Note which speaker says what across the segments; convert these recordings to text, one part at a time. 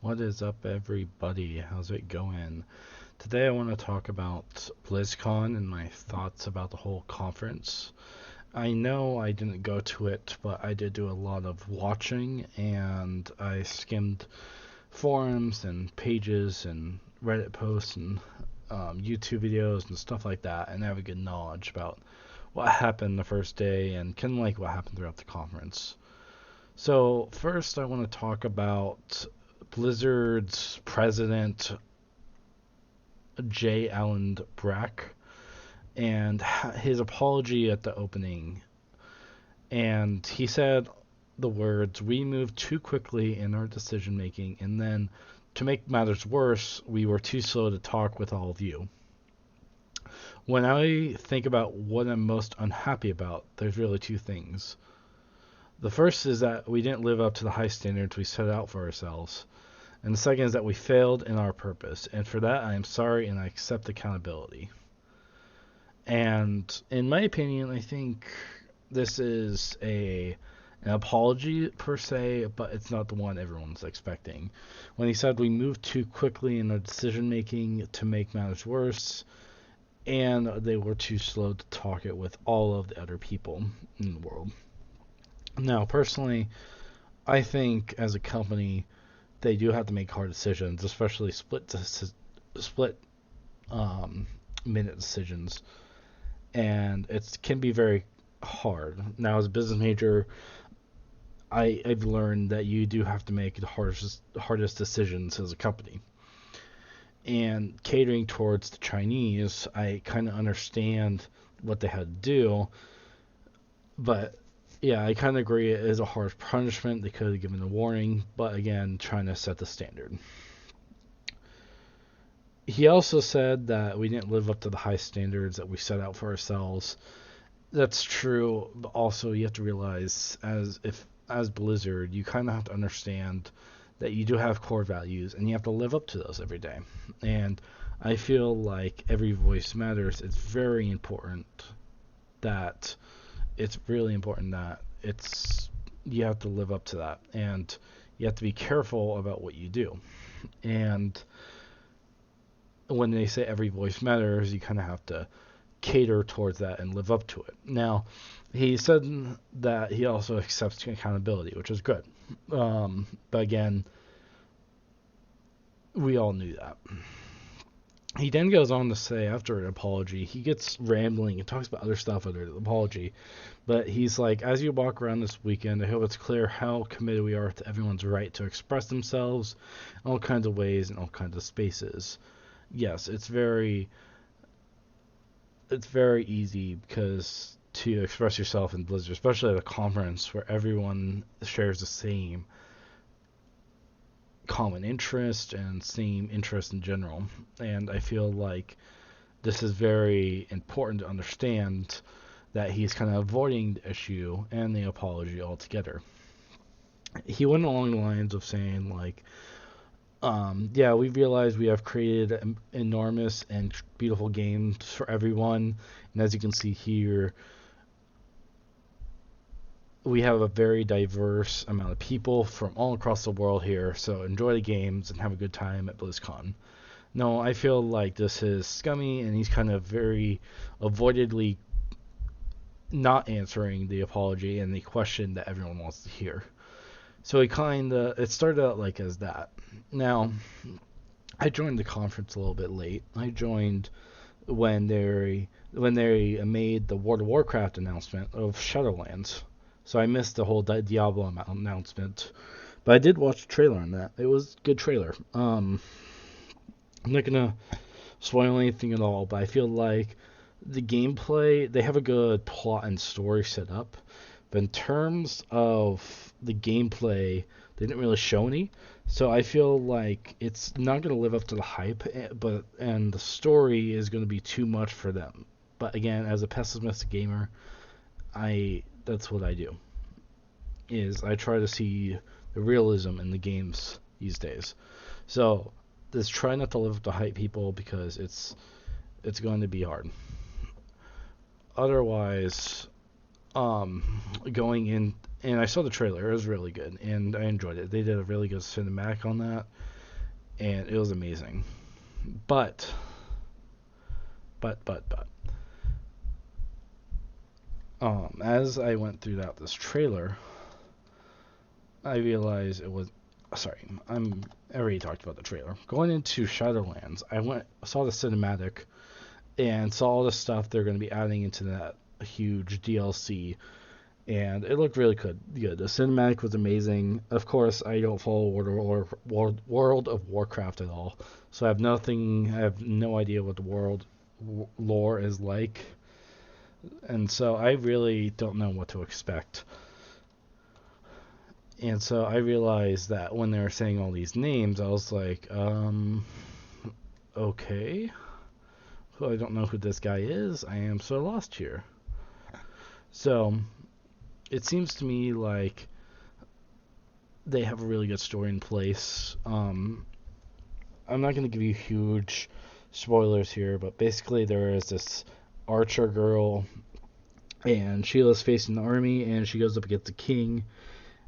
Speaker 1: What is up, everybody? How's it going? Today, I want to talk about Blizzcon and my thoughts about the whole conference. I know I didn't go to it, but I did do a lot of watching, and I skimmed forums and pages and Reddit posts and YouTube videos and stuff like that, and I have a good knowledge about what happened the first day and kind of like what happened throughout the conference. So, first, I want to talk about Blizzard's president, J. Allen Brack, and his apology at the opening. And he said the words, "We moved too quickly in our decision making, and then, to make matters worse, we were too slow to talk with all of you." When I think about what I'm most unhappy about, there's really two things. The first is that we didn't live up to the high standards we set out for ourselves. And the second is that we failed in our purpose. And for that, I am sorry and I accept accountability. And in my opinion, I think this is an apology per se, but it's not the one everyone's expecting. When he said we moved too quickly in our decision making to make matters worse, and they were too slow to talk it with all of the other people in the world. Now, personally, I think as a company, they do have to make hard decisions, especially split minute decisions, and it can be very hard. Now, as a business major, I've learned that you do have to make the hardest decisions as a company. And catering towards the Chinese, I kind of understand what they had to do, but yeah, I kind of agree it is a harsh punishment. They could have given a warning, but again, trying to set the standard. He also said that we didn't live up to the high standards that we set out for ourselves. That's true, but also you have to realize as Blizzard, you kind of have to understand that you do have core values and you have to live up to those every day. And I feel like every voice matters. It's very important that it's really important that you have to live up to that, and you have to be careful about what you do. And when they say every voice matters, you kind of have to cater towards that and live up to it. Now, he said that he also accepts accountability, which is good. But again, we all knew that. He then goes on to say, after an apology, he gets rambling and talks about other stuff other than the apology. But he's like, as you walk around this weekend, I hope it's clear how committed we are to everyone's right to express themselves in all kinds of ways and all kinds of spaces. Yes, it's very easy because to express yourself in Blizzard, especially at a conference where everyone shares the same common interest and same interest in general. And I feel like this is very important to understand that he's kind of avoiding the issue and the apology altogether. He went along the lines of saying, like, yeah, we realize we have created enormous and beautiful games for everyone. And as you can see here, we have a very diverse amount of people from all across the world here, so enjoy the games and have a good time at BlizzCon. No, I feel like this is scummy, and he's kind of very avoidedly not answering the apology and the question that everyone wants to hear. So it started out like as that. Now, I joined the conference a little bit late. I joined when they made the World of Warcraft announcement of Shadowlands. So I missed the whole Diablo announcement. But I did watch the trailer on that. It was a good trailer. I'm not going to spoil anything at all, but I feel like the gameplay, they have a good plot and story set up. But in terms of the gameplay, they didn't really show any. So I feel like it's not going to live up to the hype, and the story is going to be too much for them. But again, as a pessimistic gamer, that's what I do. Is I try to see the realism in the games these days. So just try not to live up to hype people because it's going to be hard. Otherwise, going in, and I saw the trailer. It was really good, and I enjoyed it. They did a really good cinematic on that, and it was amazing. But, but, as I went through this trailer, I realized it was. Sorry, I already talked about the trailer. Going into Shadowlands, saw the cinematic and saw all the stuff they're going to be adding into that huge DLC, and it looked really good. The cinematic was amazing. Of course, I don't follow World of Warcraft at all, so I have nothing. I have no idea what the world lore is like, and so I really don't know what to expect. And so I realized that when they were saying all these names, I was like, okay. Well, I don't know who this guy is. I am so lost here. So it seems to me like they have a really good story in place. I'm not going to give you huge spoilers here, but basically there is this archer girl, and Sheila's facing the army, and she goes up against the king,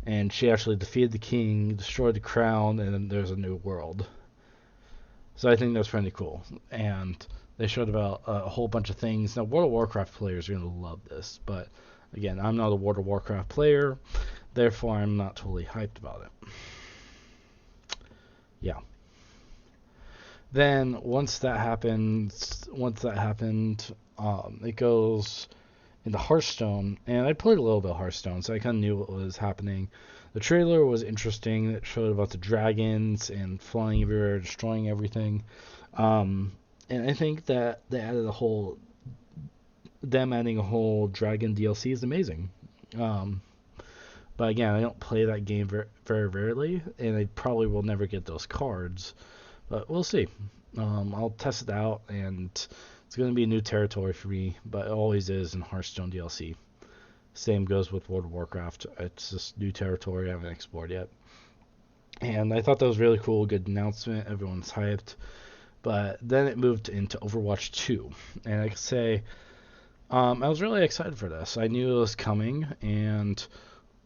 Speaker 1: and she actually defeated the king, destroyed the crown, and then there's a new world. So I think that's pretty cool. And they showed about a whole bunch of things. Now, World of Warcraft players are going to love this, but again, I'm not a World of Warcraft player, therefore I'm not totally hyped about it. Yeah. Then once that happened, it goes into Hearthstone, and I played a little bit of Hearthstone, so I kind of knew what was happening. The trailer was interesting. It showed about the dragons and flying everywhere, destroying everything. And I think that them adding a whole dragon DLC is amazing. But again, I don't play that game very, very rarely, and I probably will never get those cards. But we'll see. I'll test it out, and it's going to be a new territory for me, but it always is in Hearthstone DLC. Same goes with World of Warcraft. It's just new territory I haven't explored yet. And I thought that was really cool, good announcement. Everyone's hyped. But then it moved into Overwatch 2. And I could say I was really excited for this. I knew it was coming, and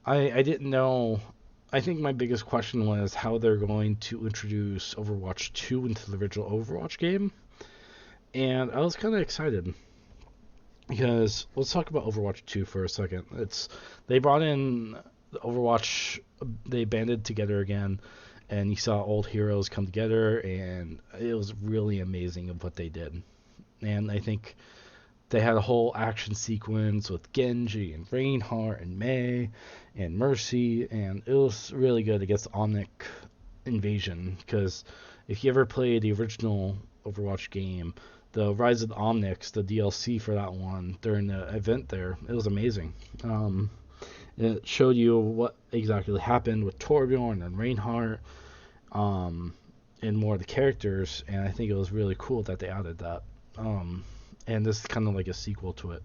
Speaker 1: I didn't know. I think my biggest question was how they're going to introduce Overwatch 2 into the original Overwatch game. And I was kind of excited. Because let's talk about Overwatch 2 for a second. They brought in Overwatch, they banded together again, and you saw old heroes come together, and it was really amazing of what they did. And I think they had a whole action sequence with Genji and Reinhardt and Mei and Mercy, and it was really good against the Omnic invasion. Because if you ever played the original Overwatch game, the Rise of the Omnics, the DLC for that one during the event there, it was amazing. It showed you what exactly happened with Torbjorn and Reinhardt, and more of the characters, and I think it was really cool that they added that. And this is kind of like a sequel to it.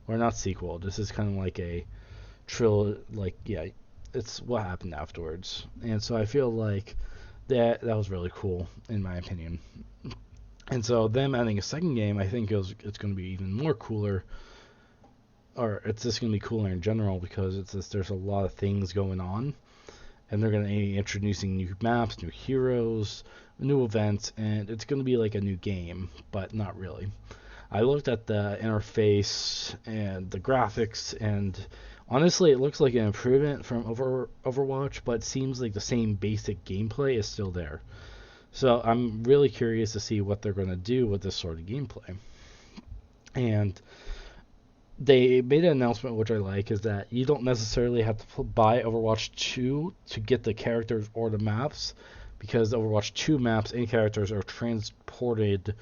Speaker 1: Or not sequel, this is kind of like a it's what happened afterwards. And so I feel like that was really cool, in my opinion. And so them adding a second game, I think it's going to be even more cooler, or it's just going to be cooler in general, because there's a lot of things going on, and they're going to be introducing new maps, new heroes, new events, and it's going to be like a new game, but not really. I looked at the interface and the graphics, and honestly, it looks like an improvement from Overwatch, but it seems like the same basic gameplay is still there. So I'm really curious to see what they're going to do with this sort of gameplay. And they made an announcement, which I like, is that you don't necessarily have to buy Overwatch 2 to get the characters or the maps, because the Overwatch 2 maps and characters are transported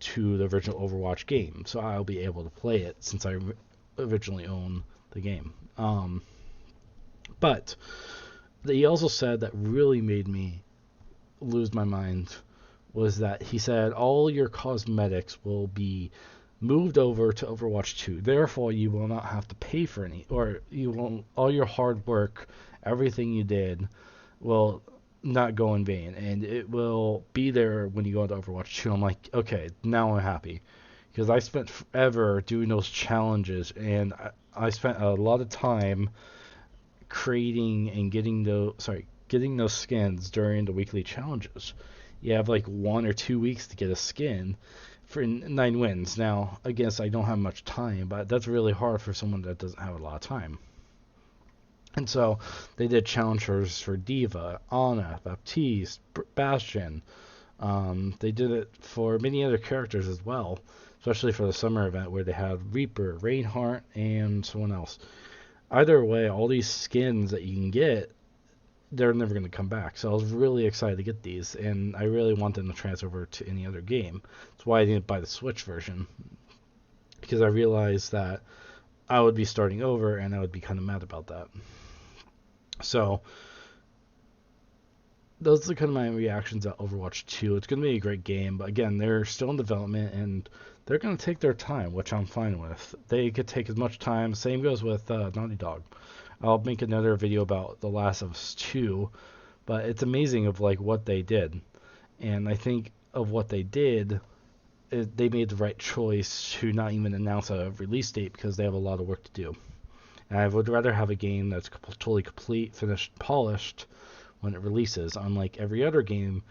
Speaker 1: to the original Overwatch game. So I'll be able to play it since I originally own the game. But he also said that really made me lose my mind was that he said all your cosmetics will be moved over to Overwatch 2. Therefore, you will not have to pay for any, or you won't. All your hard work, everything you did, will not go in vain, and it will be there when you go into Overwatch 2. I'm like, okay, now I'm happy, because I spent forever doing those challenges, and I spent a lot of time creating and getting getting those skins during the weekly challenges. You have like 1 or 2 weeks to get a skin for 9 wins. Now, I guess I don't have much time, but that's really hard for someone that doesn't have a lot of time. And so they did challengers for Diva, Ana, Baptiste, Bastion. They did it for many other characters as well, especially for the summer event where they had Reaper, Reinhardt, and someone else. Either way, all these skins that you can get, they're never going to come back. So I was really excited to get these, and I really want them to transfer over to any other game. That's why I didn't buy the Switch version, because I realized that I would be starting over, and I would be kind of mad about that. So those are kind of my reactions at Overwatch 2. It's going to be a great game, but again, they're still in development, and they're going to take their time, which I'm fine with. They could take as much time. Same goes with Naughty Dog. I'll make another video about The Last of Us 2, but it's amazing of like what they did. And I think of what they did, they made the right choice to not even announce a release date because they have a lot of work to do. And I would rather have a game that's totally complete, finished, polished when it releases, unlike every other game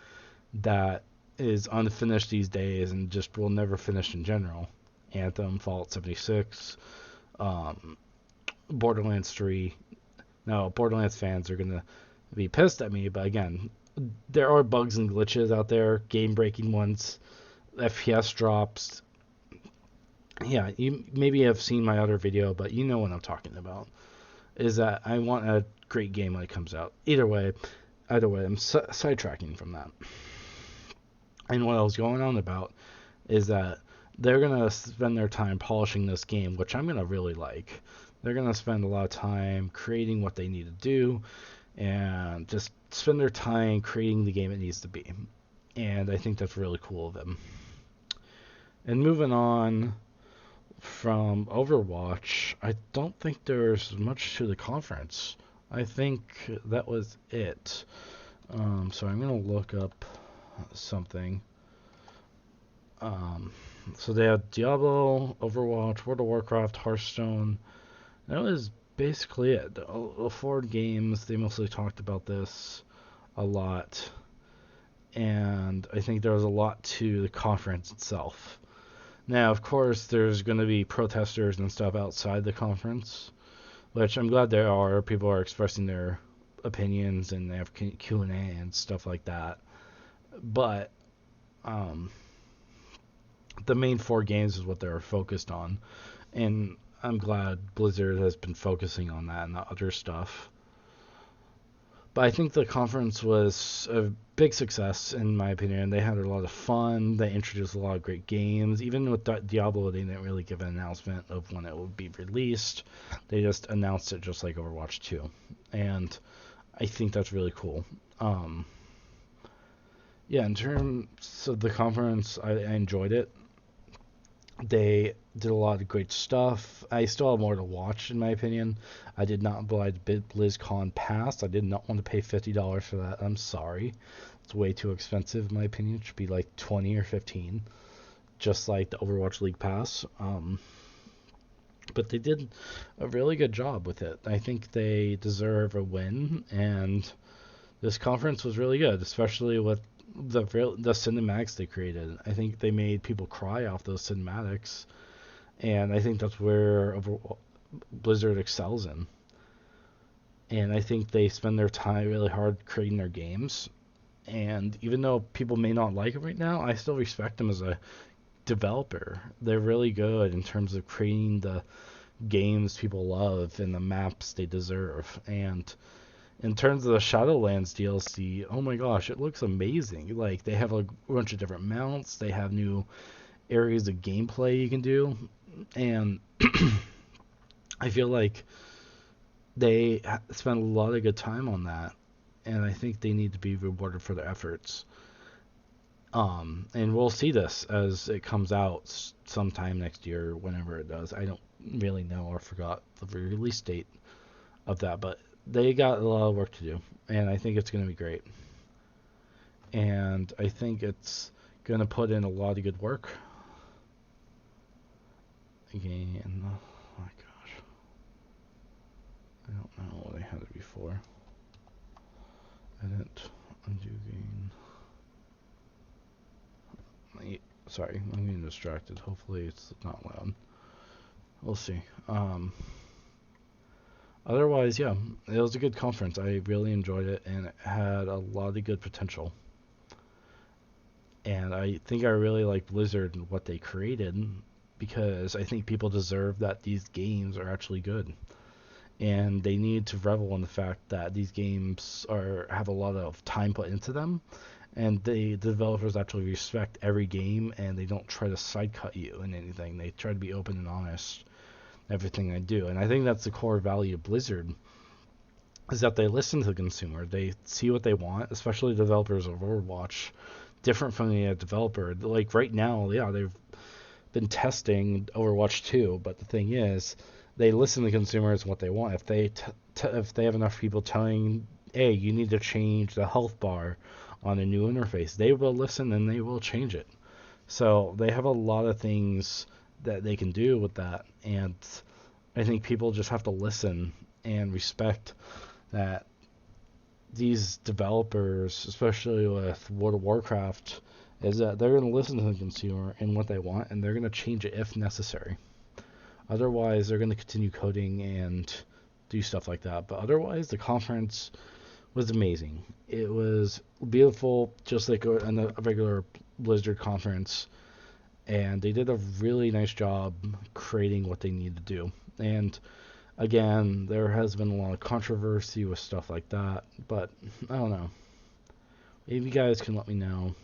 Speaker 1: that is unfinished these days and just will never finish in general. Anthem, Fallout 76, Borderlands 3. Now, Borderlands fans are going to be pissed at me, but again, there are bugs and glitches out there, game-breaking ones, FPS drops. Yeah, you maybe have seen my other video, but you know what I'm talking about. Is that I want a great game when it comes out. Either way, I'm sidetracking from that. And what I was going on about is that they're going to spend their time polishing this game, which I'm going to really like. They're going to spend a lot of time creating what they need to do and just spend their time creating the game it needs to be. And I think that's really cool of them. And moving on from Overwatch, I don't think there's much to the conference. I think that was it. So I'm going to look up something. So they had Diablo, Overwatch, World of Warcraft, Hearthstone. That was basically it. The 4 games, they mostly talked about this a lot. And I think there was a lot to the conference itself. Now, of course, there's going to be protesters and stuff outside the conference, which I'm glad there are. People are expressing their opinions, and they have Q&A and stuff like that. But the main 4 games is what they're focused on, and I'm glad Blizzard has been focusing on that and the other stuff. But I think the conference was a big success, in my opinion. They had a lot of fun. They introduced a lot of great games. Even with Diablo, they didn't really give an announcement of when it would be released. They just announced it just like Overwatch 2. And I think that's really cool. Yeah, in terms of the conference, I enjoyed it. They did a lot of great stuff. I still have more to watch, in my opinion. I did not buy the Blizzcon pass. I did not want to pay $50 for that. I'm sorry. It's way too expensive, in my opinion. It should be like $20 or $15, just like the Overwatch League pass. But they did a really good job with it. I think they deserve a win, and this conference was really good, especially with the cinematics they created. I think they made people cry off those cinematics, and I think that's where Blizzard excels in. And I think they spend their time really hard creating their games. And even though people may not like it right now, I still respect them as a developer. They're really good in terms of creating the games people love and the maps they deserve. And in terms of the Shadowlands DLC, oh my gosh, it looks amazing. Like, they have a bunch of different mounts, they have new areas of gameplay you can do, and I feel like they spent a lot of good time on that, and I think they need to be rewarded for their efforts. And we'll see this as it comes out sometime next year, whenever it does. I don't really know, or forgot the release date of that, but they got a lot of work to do, and I think it's going to be great. And I think it's going to put in a lot of good work. Again, oh my gosh. I don't know what I had it before. Edit, undo gain. Sorry, I'm getting distracted. Hopefully it's not loud. We'll see. Otherwise, yeah, it was a good conference. I really enjoyed it, and it had a lot of good potential. And I think I really like Blizzard and what they created because I think people deserve that these games are actually good. And they need to revel in the fact that these games have a lot of time put into them, and the developers actually respect every game, and they don't try to side cut you in anything. They try to be open and honest in everything they do, and I think that's the core value of Blizzard is that they listen to the consumer. They see what they want, especially developers of Overwatch, different from the developer. Like right now, yeah, they've been testing Overwatch 2, but the thing is, they listen to consumers and what they want. If they have enough people telling, hey, you need to change the health bar on a new interface, they will listen and they will change it. So they have a lot of things that they can do with that, and I think people just have to listen and respect that these developers, especially with World of Warcraft, is that they're going to listen to the consumer and what they want, and they're going to change it if necessary. Otherwise, they're going to continue coding and do stuff like that. But otherwise, the conference was amazing. It was beautiful, just like a regular Blizzard conference, and they did a really nice job creating what they need to do. And again, there has been a lot of controversy with stuff like that, but I don't know. Maybe you guys can let me know,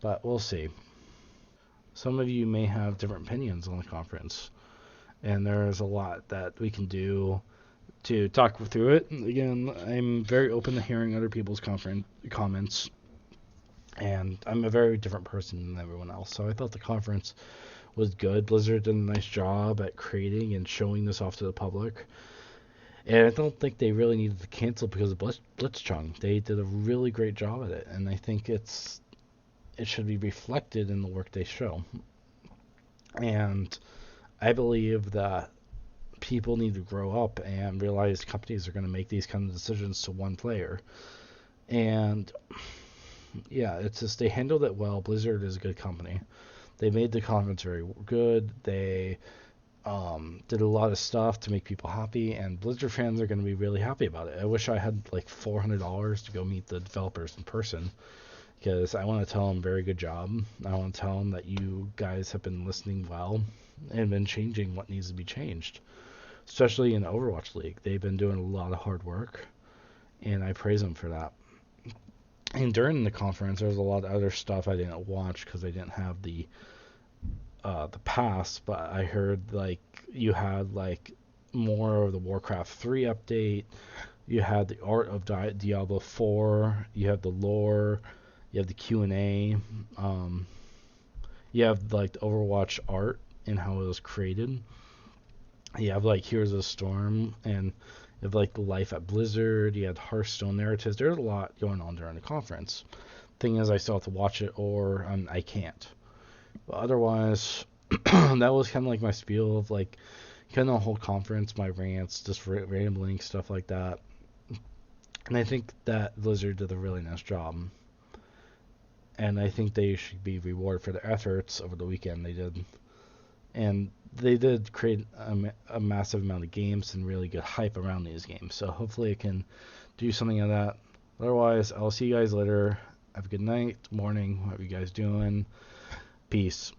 Speaker 1: but we'll see. Some of you may have different opinions on the conference, and there's a lot that we can do to talk through it. Again, I'm very open to hearing other people's comments, and I'm a very different person than everyone else, so I thought the conference was good. Blizzard did a nice job at creating and showing this off to the public. And I don't think they really needed to cancel because of Blitzchung. They did a really great job at it, and I think it should be reflected in the work they show. And I believe that people need to grow up and realize companies are going to make these kind of decisions to one player. And yeah, it's just they handled it well. Blizzard is a good company. They made the conference very good. They did a lot of stuff to make people happy, and Blizzard fans are going to be really happy about it. I wish I had like $400 to go meet the developers in person, because I want to tell them very good job. I want to tell them that you guys have been listening well and been changing what needs to be changed, especially in the Overwatch League. They've been doing a lot of hard work, and I praise them for that. And during the conference, there was a lot of other stuff I didn't watch because I didn't have the pass, but I heard like you had like more of the Warcraft 3 update. You had the art of Diablo 4. You have the lore. You have the Q&A. You have like the Overwatch art and how it was created. You have like Heroes of the Storm, and you have like Life at Blizzard. You had Hearthstone narratives. There's a lot going on during the conference. Thing is, I still have to watch it, or I can't. But otherwise, that was kind of like my spiel of like kind of the whole conference, my rants, just rambling, stuff like that. And I think that Blizzard did a really nice job. And I think they should be rewarded for their efforts over the weekend they did. And they did create a massive amount of games and really good hype around these games. So hopefully it can do something of that. Otherwise, I'll see you guys later. Have a good night, morning, whatever you guys doing. Peace.